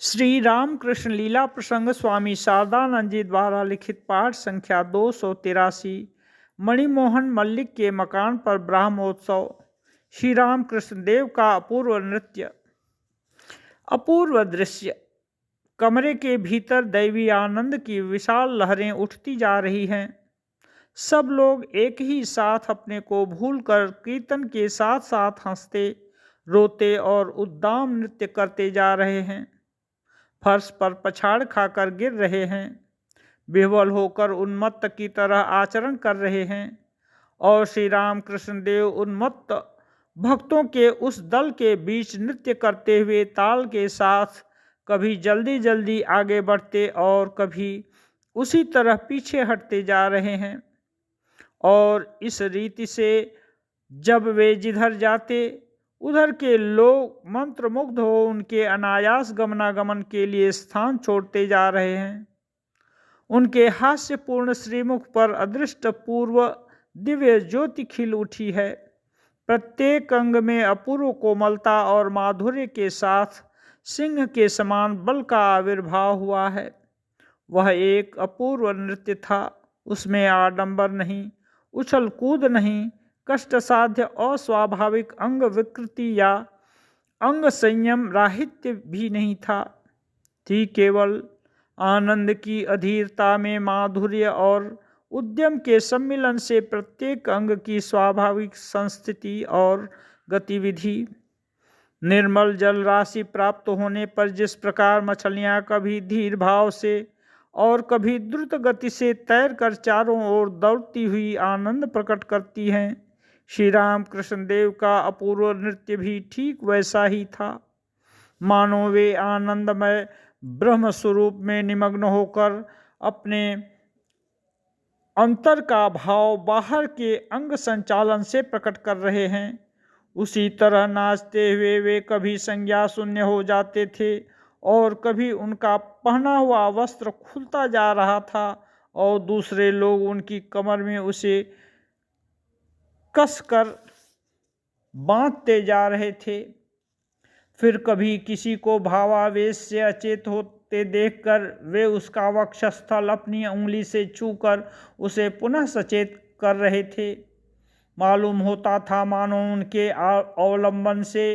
श्री रामकृष्ण लीला प्रसंग स्वामी शारदानंद जी द्वारा लिखित पाठ संख्या 283। मणिमोहन मल्लिक के मकान पर ब्रह्मोत्सव। श्री रामकृष्ण देव का अपूर्व नृत्य। अपूर्व दृश्य। कमरे के भीतर दैवी आनंद की विशाल लहरें उठती जा रही हैं। सब लोग एक ही साथ अपने को भूलकर कीर्तन के साथ साथ हंसते, रोते और उद्दाम नृत्य करते जा रहे हैं। फर्श पर पछाड़ खाकर गिर रहे हैं, विह्वल होकर उन्मत्त की तरह आचरण कर रहे हैं। और श्री रामकृष्ण देव उन्मत्त भक्तों के उस दल के बीच नृत्य करते हुए ताल के साथ कभी जल्दी जल्दी आगे बढ़ते और कभी उसी तरह पीछे हटते जा रहे हैं। और इस रीति से जब वे जिधर जाते उधर के लोग मंत्रमुग्ध हो उनके अनायास गमनागमन के लिए स्थान छोड़ते जा रहे हैं। उनके हास्यपूर्ण श्रीमुख पर अदृष्टपूर्व दिव्य ज्योति खिल उठी है। प्रत्येक अंग में अपूर्व कोमलता और माधुर्य के साथ सिंह के समान बल का आविर्भाव हुआ है। वह एक अपूर्व नृत्य था। उसमें आडंबर नहीं, उछल कूद नहीं, कष्ट साध्य अस्वाभाविक अंग विकृति या अंग संयम राहित्य भी नहीं था। थी केवल आनंद की अधीरता में माधुर्य और उद्यम के सम्मिलन से प्रत्येक अंग की स्वाभाविक संस्थिति और गतिविधि। निर्मल जल राशि प्राप्त होने पर जिस प्रकार मछलियां कभी धीर भाव से और कभी द्रुत गति से तैरकर चारों ओर दौड़ती हुई आनंद प्रकट करती हैं, श्री रामकृष्ण देव का अपूर्व नृत्य भी ठीक वैसा ही था। मानो वे आनंदमय ब्रह्म स्वरूप में निमग्न होकर अपने अंतर का भाव बाहर के अंग संचालन से प्रकट कर रहे हैं। उसी तरह नाचते हुए वे कभी संज्ञा शून्य हो जाते थे और कभी उनका पहना हुआ वस्त्र खुलता जा रहा था और दूसरे लोग उनकी कमर में उसे कसकर बांधते जा रहे थे। फिर कभी किसी को भावावेश से अचेत होते देखकर वे उसका वक्षस्थल अपनी उंगली से छूकर उसे पुनः सचेत कर रहे थे। मालूम होता था मानो उनके अवलंबन से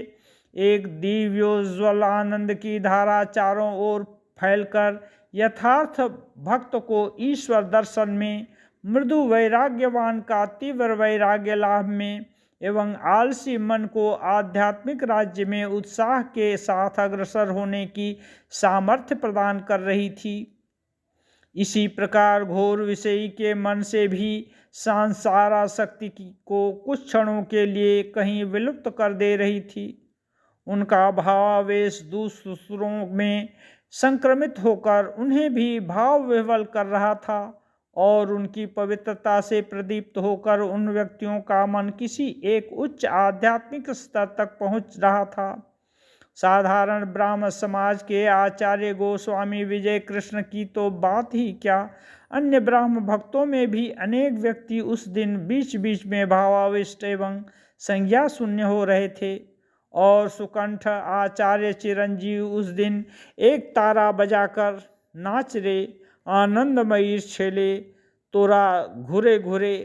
एक दिव्योज्वल आनंद की धारा चारों ओर फैलकर यथार्थ भक्त को ईश्वर दर्शन में, मृदु वैराग्यवान का तीव्र वैराग्य लाभ में एवं आलसी मन को आध्यात्मिक राज्य में उत्साह के साथ अग्रसर होने की सामर्थ्य प्रदान कर रही थी। इसी प्रकार घोर विषयी के मन से भी सांसारासक्ति को कुछ क्षणों के लिए कहीं विलुप्त कर दे रही थी। उनका भावावेश दूसरों में संक्रमित होकर उन्हें भी भाव विह्वल कर रहा था और उनकी पवित्रता से प्रदीप्त होकर उन व्यक्तियों का मन किसी एक उच्च आध्यात्मिक स्तर तक पहुंच रहा था। साधारण ब्राह्म समाज के आचार्य गोस्वामी विजय कृष्ण की तो बात ही क्या, अन्य ब्राह्म भक्तों में भी अनेक व्यक्ति उस दिन बीच बीच में भावाविष्ट एवं संज्ञा शून्य हो रहे थे। और सुकंठ आचार्य चिरंजीव उस दिन एक तारा बजाकर नाच रे आनंदमयी छेले तोरा घुरे घुरे,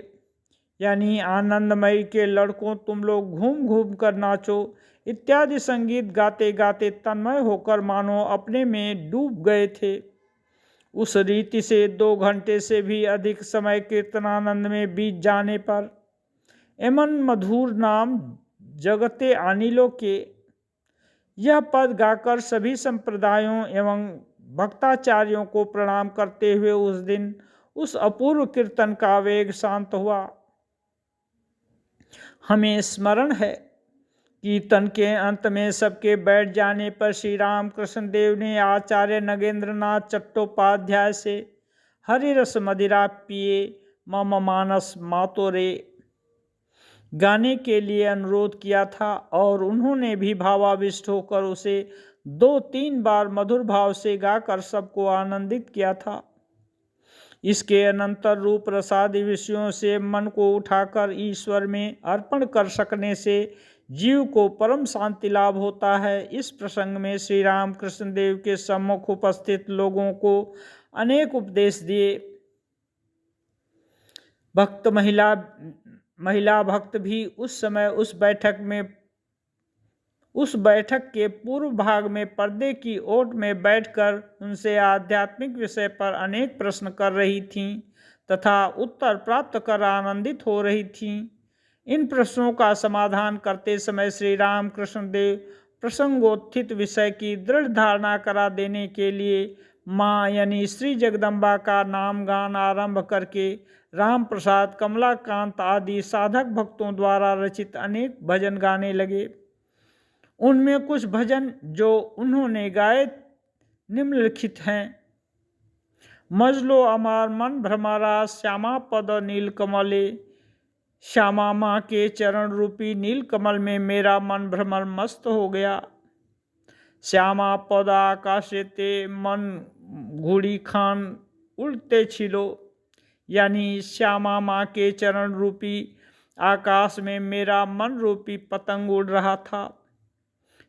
यानी आनंदमयी के लड़कों तुम लोग घूम घूम कर नाचो इत्यादि संगीत गाते गाते तन्मय होकर मानो अपने में डूब गए थे। उस रीति से 2 घंटे से भी अधिक समय कीर्तनानंद में बीत जाने पर एमन मधुर नाम जगते अनिलों के यह पद गाकर सभी संप्रदायों एवं भक्ताचार्यों को प्रणाम करते हुए उस दिन उस अपूर्व कीर्तन का वेग शांत हुआ। हमें स्मरण है कीर्तन के अंत में सबके बैठ जाने पर श्री रामकृष्ण देव ने आचार्य नगेंद्रनाथ चट्टोपाध्याय से हरिरस मदिरा पिए मम मानस मातोरे गाने के लिए अनुरोध किया था और उन्होंने भी भावाविष्ट होकर उसे 2-3 बार मधुर भाव से गाकर सबको आनंदित किया था। इसके अनंतर रूप रसादि विषयों से मन को उठाकर ईश्वर में अर्पण कर सकने से जीव को परम शांति लाभ होता है। इस प्रसंग में श्री राम कृष्ण देव के सम्मुख उपस्थित लोगों को अनेक उपदेश दिए। भक्त महिला भक्त भी उस समय उस बैठक के पूर्व भाग में पर्दे की ओट में बैठकर उनसे आध्यात्मिक विषय पर अनेक प्रश्न कर रही थीं तथा उत्तर प्राप्त कर आनंदित हो रही थीं। इन प्रश्नों का समाधान करते समय श्री राम कृष्ण देव प्रसंगोत्थित विषय की दृढ़ धारणा करा देने के लिए माँ यानी श्री जगदम्बा का नाम गान आरंभ करके राम प्रसाद, कमलाकांत आदि साधक भक्तों द्वारा रचित अनेक भजन गाने लगे। उनमें कुछ भजन जो उन्होंने गाए निम्नलिखित हैं। मजलो अमार मन भ्रमरा श्यामा पद नील कमले, श्यामा माँ के चरण रूपी नील कमल में मेरा मन भ्रमर मस्त हो गया। श्यामा पद आकाशते मन घूड़ी खान उड़ते छिलो, यानी श्यामा माँ के चरण रूपी आकाश में मेरा मन रूपी पतंग उड़ रहा था।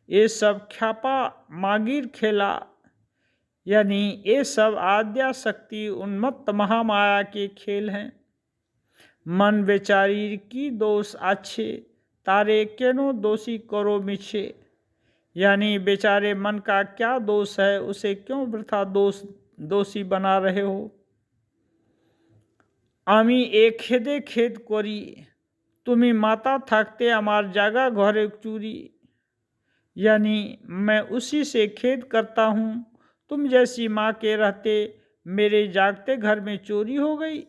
ये सब ख्यापा मागिर खेला, यानी ये सब आद्या शक्ति उन्मत्त महामाया के खेल हैं। मन बेचारी की दोष अच्छे, तारे केनो दोषी करो मिछे, यानी बेचारे मन का क्या दोष है, उसे क्यों वृथा दोषी बना रहे हो। आमी एक खेदे खेद करी, तुम्हें माता थकते अमार जागा घरे चूरी, यानी मैं उसी से खेद करता हूँ, तुम जैसी माँ के रहते मेरे जागते घर में चोरी हो गई।